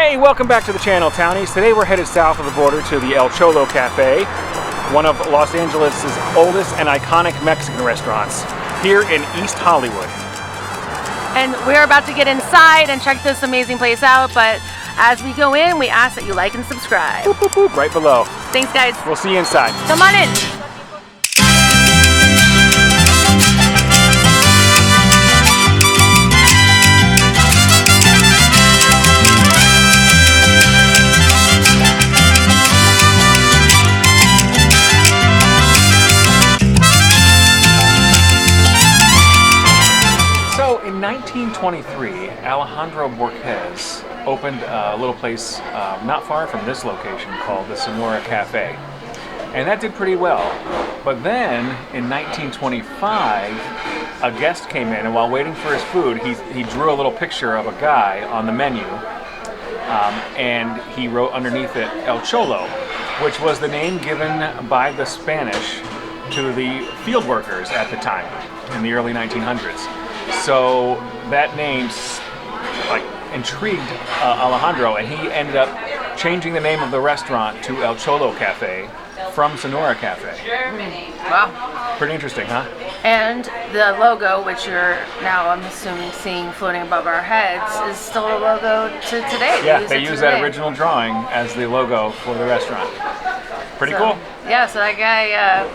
Hey, welcome back to the channel, Townies. Today we're headed south of the border to the El Cholo Cafe, one of Los Angeles' oldest and iconic Mexican restaurants, here in East Hollywood. And we're about to get inside and check this amazing place out, but as we go in, we ask that you like and subscribe. Boop, boop, boop, right below. Thanks, guys. We'll see you inside. Come on in. In 1923, Alejandro Borquez opened a little place not far from this location called the Sonora Cafe. And that did pretty well. But then, in 1925, a guest came in, and while waiting for his food, he drew a little picture of a guy on the menu, and he wrote underneath it, El Cholo, which was the name given by the Spanish to the field workers at the time, in the early 1900s. So that name intrigued Alejandro, and he ended up changing the name of the restaurant to El Cholo Cafe from Sonora Cafe. Wow. Pretty interesting, huh? And the logo, which you're now, I'm assuming, seeing floating above our heads, is still a logo to today. Yeah, they use that original drawing as the logo for the restaurant. Pretty cool. Yeah, so that guy,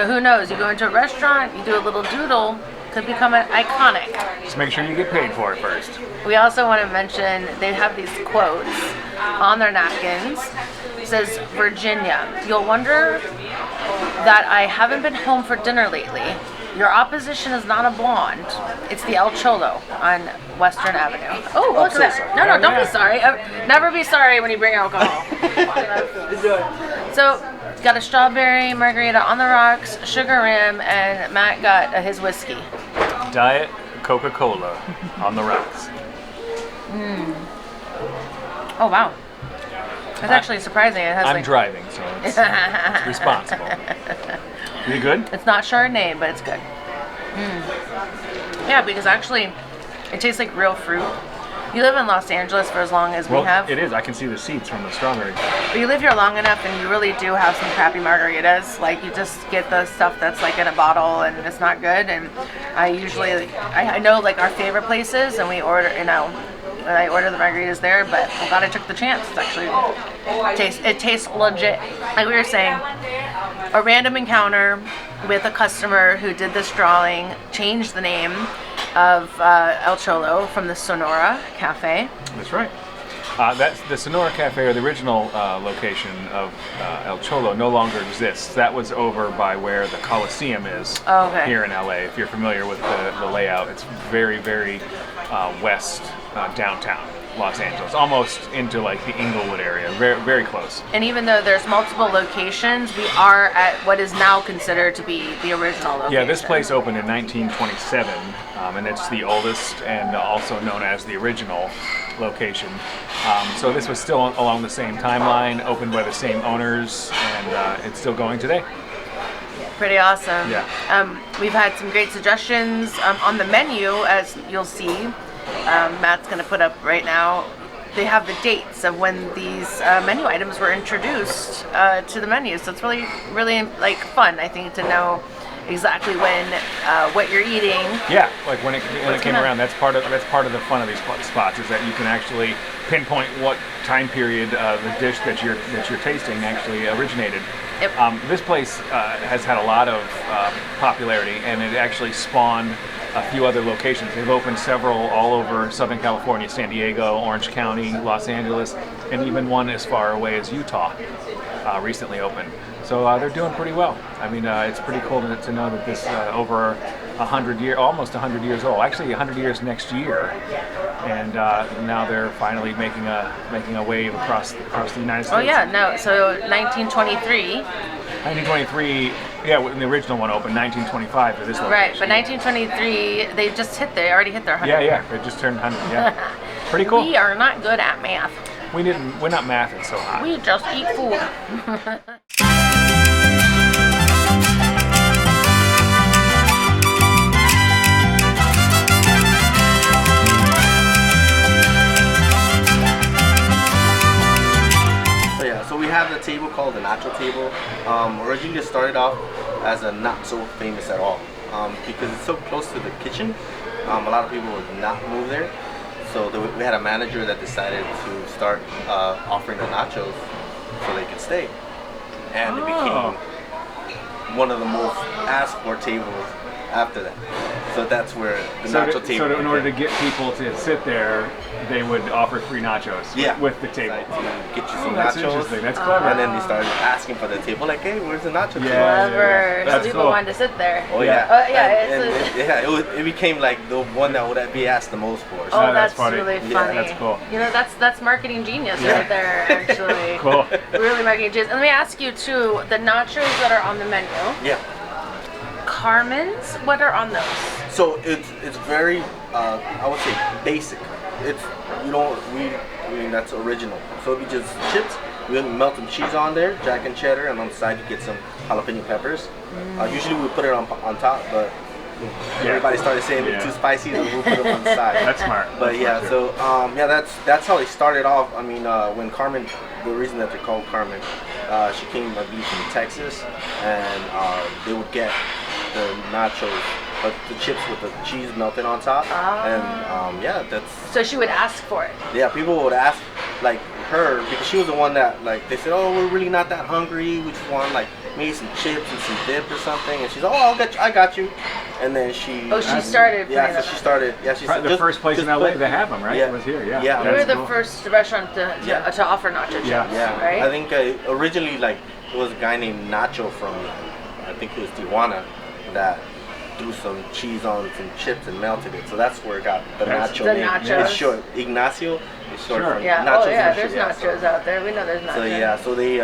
who knows? You go into a restaurant, you do a little doodle, could become an iconic. Just make sure you get paid for it first. We also want to mention they have these quotes on their napkins. It says, Virginia, you'll wonder that I haven't been home for dinner lately. Your opposition is not a blonde. It's the El Cholo on Western Avenue. Oh, look at that. Sorry. No, don't be sorry. Never be sorry when you bring alcohol. So, got a strawberry margarita on the rocks, sugar rim, and Matt got his whiskey. Diet Coca-Cola on the rocks. Oh, wow. That's actually surprising. It has I'm driving, so it's responsible. Is it good? It's not Chardonnay, but it's good. Yeah, because actually, it tastes like real fruit. You live in Los Angeles for as long as we have. It is. I can see the seeds from the strawberry. But you live here long enough, and you really do have some crappy margaritas. Like, you just get the stuff that's like in a bottle, and it's not good. And I know like our favorite places, and we order, I order the margaritas there. But I'm glad I took the chance. It's actually it tastes legit. Like we were saying, a random encounter with a customer who did this drawing changed the name of El Cholo from the Sonora Cafe. That's right. That's the Sonora Cafe, or the original location of El Cholo, no longer exists. That was over by where the Coliseum is here in LA. If you're familiar with the layout, it's very, very west downtown Los Angeles, almost into like the Inglewood area, very, very close. And even though there's multiple locations, we are at what is now considered to be the original location. Yeah, this place opened in 1927, and it's the oldest and also known as the original location. So this was still along the same timeline, opened by the same owners, and it's still going today. Pretty awesome. Yeah. We've had some great suggestions on the menu, as you'll see. Matt's going to put up right now. They have the dates of when these menu items were introduced to the menu, so it's really, really like fun, I think, to know exactly when what you're eating. Yeah, like when it came around. That's part of the fun of these spots, is that you can actually pinpoint what time period the dish that you're tasting actually originated. Yep. This place has had a lot of popularity, and it actually spawned a few other locations. They've opened several all over Southern California, San Diego, Orange County, Los Angeles, and even one as far away as Utah recently opened. So they're doing pretty well. I mean, it's pretty cool to know that this over 100 years, almost 100 years old, actually 100 years next year, and now they're finally making a wave across the United States. Oh yeah, no. So 1923. 1923, yeah, when the original one opened, 1925 for this location. Right, but 1923, they already hit their 100. Yeah, they just turned 100, yeah. Pretty cool. We are not good at math. We're not mathing so hot. We just eat food. nacho table. Originally it started off as a not so famous at all because it's so close to the kitchen. A lot of people would not move there. So we had a manager that decided to start offering the nachos so they could stay. And it became one of the most asked for tables after that. So that's where the nacho table. So in order to get people to sit there, they would offer free nachos with the table. To get you some that's nachos. Interesting. That's clever. And then they started asking for the table, like, hey, where's the nacho table? Clever. That's So people cool. wanted to sit there. Oh yeah. Yeah. It became like the one that would be asked the most for. So. Oh, that's that's funny. really Yeah, funny. that's cool. You know, that's marketing genius right there, actually. Cool. Really marketing genius. And let me ask you too, the nachos that are on the menu, Yeah. Carmen's, what are on those? So it's very I would say basic. It's I mean that's original. So it'd be just chips. We melt some cheese on there, jack and cheddar, and on the side you get some jalapeno peppers. Usually we put it on top, but everybody started saying it's too spicy, so we'll put it on the side. That's smart. But so that's how they started off. I mean, when Carmen, the reason that they're called Carmen, she came, I believe, from Texas, and they would get the nachos, but the chips with the cheese melted on top, and that's. So she would ask for it. Yeah, people would ask like her because she was the one that like they said, oh, we're really not that hungry. We just want like maybe some chips and some dip or something, and she's like, oh, I got you. And then she. Oh, she started. Yeah, so she started. Yeah, she The first place in LA to have them, right? Yeah. It was here. Yeah. Yeah. We were That's the cool. first restaurant to offer nacho chips. Yeah. Right? I think originally like it was a guy named Nacho from I think it was Tijuana that threw some cheese on some chips and melted it. So that's where it got the nacho the name. nachos. It's short. Ignacio is short Sure. for Yeah. nachos. Oh yeah. for There's sure, nachos out there. We know there's nachos. So so they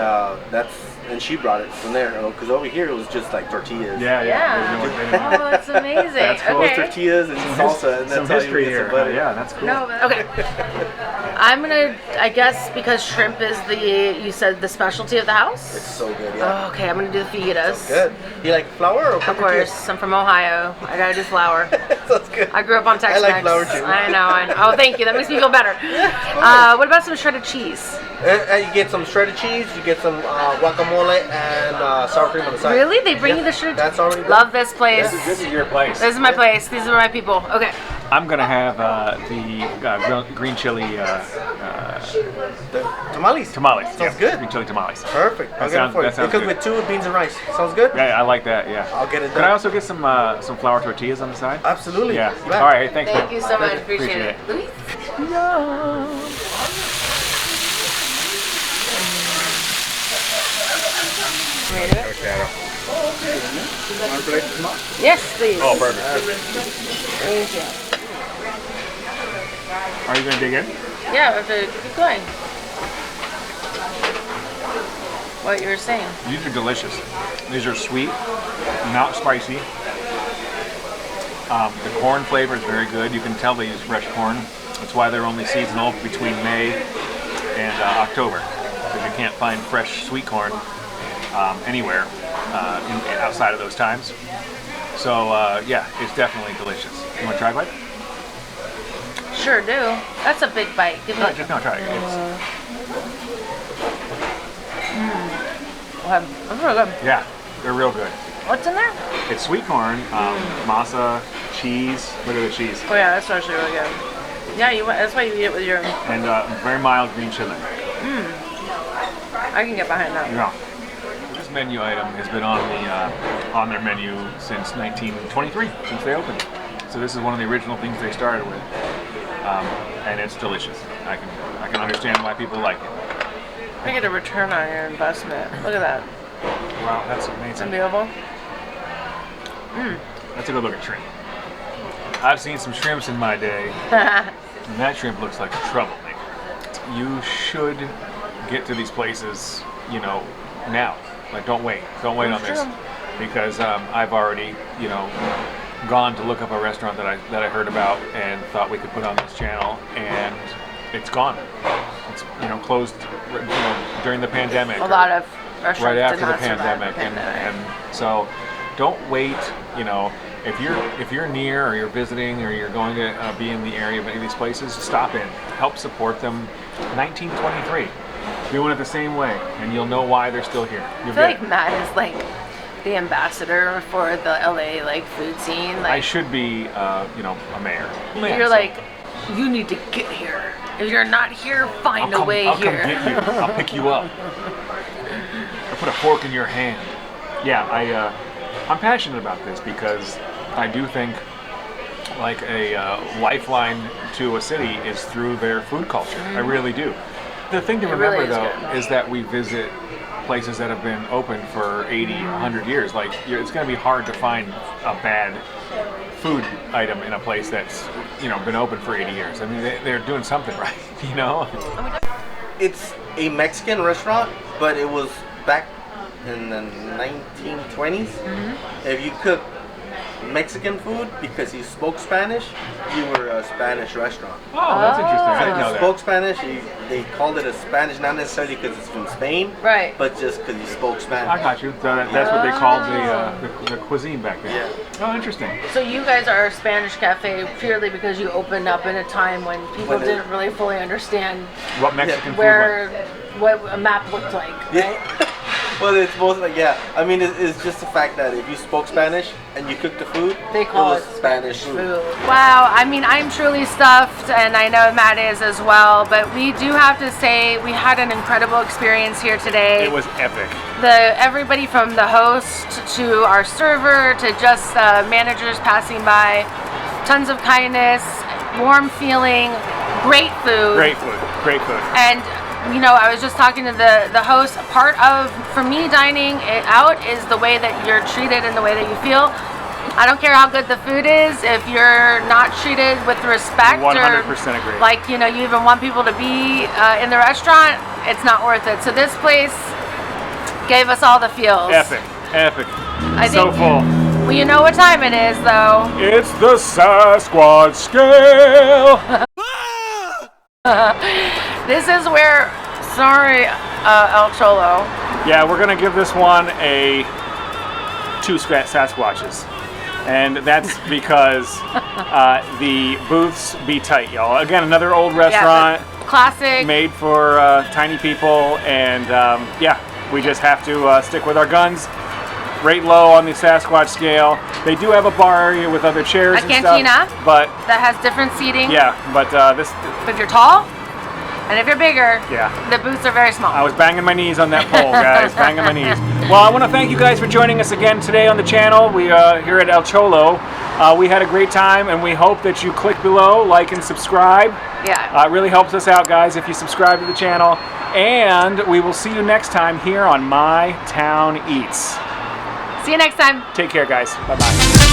and she brought it from there because over here it was just like tortillas. Yeah. Yeah. Oh, that's amazing. That's cool. Okay. Tortillas and salsa, and Some that's how history you get here. some butter. Yeah, that's cool. No, okay. I guess because shrimp is you said the specialty of the house? It's so good, yeah. Oh, okay, I'm gonna do the fajitas. Good. You like flour or Of course, I'm from Ohio. I gotta do flour. That's good. I grew up on Tex-Mex. I like flour too. I know. Oh, thank you. That makes me feel better. What about some shredded cheese? You get some shredded cheese, you get some guacamole, and sour cream on the side. Really? They bring you the shredded? That's already done. Love this place. This is your place. This is my place. These are my people. Okay. I'm gonna have the green chili The tamales. tamales. Sounds good. Green chili tamales. Perfect. I'll get it for you. That sounds It comes good. with 2 beans and rice. Sounds good? Yeah, I like that. Yeah. I'll get it Could I done. also get some flour tortillas on the side? Absolutely. Yeah. You bet. All right. Thanks. Thank man. you so much. you. Appreciate it. Luis? Ready to do it? Yes, please. Oh, perfect. Thank you. Are you gonna dig in? Yeah, we have to keep going. What you were saying. These are delicious. These are sweet, not spicy. The corn flavor is very good. You can tell they use fresh corn. That's why they're only seasonal between May and October, because you can't find fresh sweet corn anywhere outside of those times. So yeah, it's definitely delicious. You want to try a bite? Sure do. That's a big bite. Give me. No, just no, try it. That's really good. Yeah, they're real good. What's in there? It's sweet corn, masa, cheese. Look at the cheese. Oh yeah, that's actually really good. Yeah, that's why you eat it with your. And very mild green chili. I can get behind that. Yeah. This menu item has been on their menu since 1923, since they opened. So this is one of the original things they started with, and it's delicious. I can understand why people like it. I get a return on your investment. Look at that. Wow, that's It's amazing. unbelievable. That's a good looking shrimp. I've seen some shrimps in my day, and that shrimp looks like a troublemaker. You should get to these places, now. Like, don't wait on this, true. because I've already, gone to look up a restaurant that I heard about and thought we could put on this channel, and it's gone. It's closed, during the pandemic. A lot of restaurants right did after the not survive pandemic, the pandemic. and so don't wait. If you're near or you're visiting or you're going to be in the area of any of these places, stop in, help support them. 1923. doing it the same way, and you'll know why they're still here. I feel like Matt is like the ambassador for the LA like food scene. Like, I should be, you know, a mayor. You're like, you need to get here. If you're not here, find a way I'll here. come get you. I'll pick you up. I'll put a fork in your hand. Yeah, I'm passionate about this because I do think like a lifeline to a city is through their food culture. I really do. The thing to remember really though is that we visit places that have been open for 80, 100 years. Like it's going to be hard to find a bad food item in a place that's, you know, been open for 80 years. I mean, they're doing something right, you know? It's a Mexican restaurant, but it was back in the 1920s. If you cook Mexican food because you spoke Spanish, you were a Spanish restaurant. Oh, that's interesting. I didn't know You that. spoke Spanish, they called it a Spanish, not necessarily because it's from Spain, Right. but just because you spoke Spanish. I got you. So that's what they called the cuisine back then. Yeah. Oh, interesting. So you guys are a Spanish cafe purely because you opened up in a time when people didn't really fully understand What Mexican food what a map looked like, right? Yeah. Well, it's both like, yeah. I mean, it's just the fact that if you spoke Spanish and you cooked the food, They call it was Spanish food. Wow, I mean, I'm truly stuffed, and I know Matt is as well, but we do have to say we had an incredible experience here today. It was epic. Everybody from the host to our server to just managers passing by, tons of kindness, warm feeling, great food. Great food. Great food. And you know, I was just talking to the host. Part of, for me, dining it out is the way that you're treated and the way that you feel. I don't care how good the food is, if you're not treated with respect 100% or agree. like, you know, you even want people to be in the restaurant, it's not worth it. So this place gave us all the feels. Epic. Epic. I So think, full. well, you know what time it is, though. It's the Sasquatch scale. This is where, sorry, El Cholo. Yeah, we're gonna give this one a 2 Sasquatches, and that's because the booths be tight, y'all. Again, another old restaurant, Classic. made for tiny people, and yeah, we just have to stick with our guns. Rate low on the Sasquatch scale. They do have a bar area with other chairs A and cantina. stuff, but That has different seating. yeah, but this. If you're tall, and if you're bigger, Yeah. the booths are very small. I was banging my knees on that pole, guys. Banging my knees. Well, I want to thank you guys for joining us again today on the channel. We here at El Cholo. We had a great time, and we hope that you click below, like, and subscribe. Yeah. It really helps us out, guys, if you subscribe to the channel. And we will see you next time here on My Town Eats. See you next time. Take care, guys. Bye-bye.